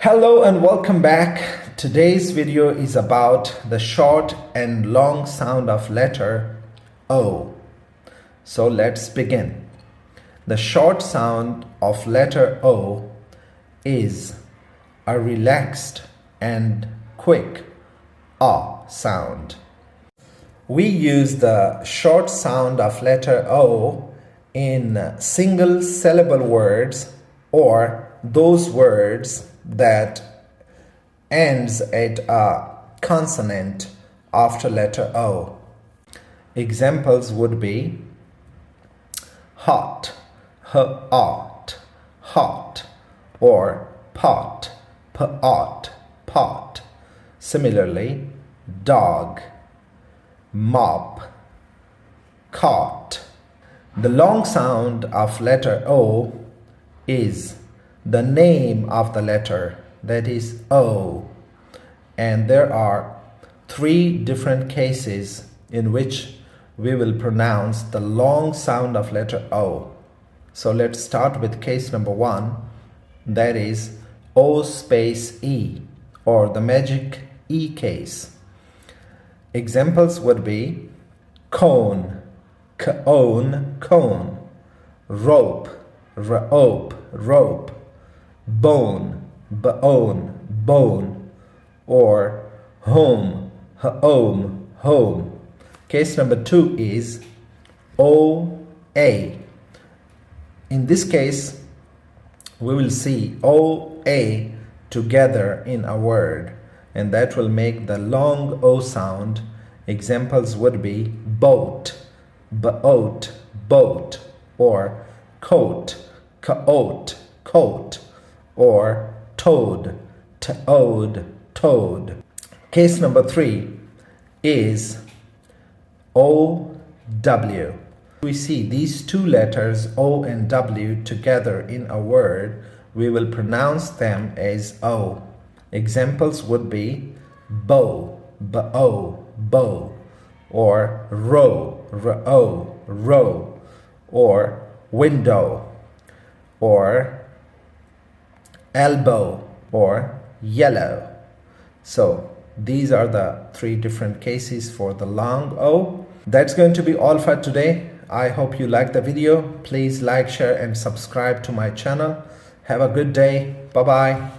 Hello and welcome back. Today's video is about the short and long sound of letter O. So let's begin. The short sound of letter O is a relaxed and quick ah sound. We use the short sound of letter O in single syllable words or those words that ends at a consonant after letter O. Examples would be hot, h-ot, hot, or pot, p-ot, pot. Similarly, dog, mop, cot. The long sound of letter O is the name of the letter, that is O. And there are three different cases in which we will pronounce the long sound of letter O. So let's start with case number one, that is O space E, or the magic E case. Examples would be cone, c-one, cone, rope, r-ope, rope, bone, b-one, bone, or home, h-ome, home. Case number two is O-A. In this case, we will see O-A together in a word, and that will make the long O sound. Examples would be boat, b-oat, boat, or coat, c-oat, coat, or toad, t-ode, toad. Case number three is O-W. We see these two letters O and W together in a word, we will pronounce them as O. Examples would be bow, b-o, bow, or row, r-o, row, or window, or elbow, or yellow. So these are the three different cases for the long O. That's going to be all for today. I hope you liked the video. Please like, share, and subscribe to my channel. Have a good day. Bye-bye.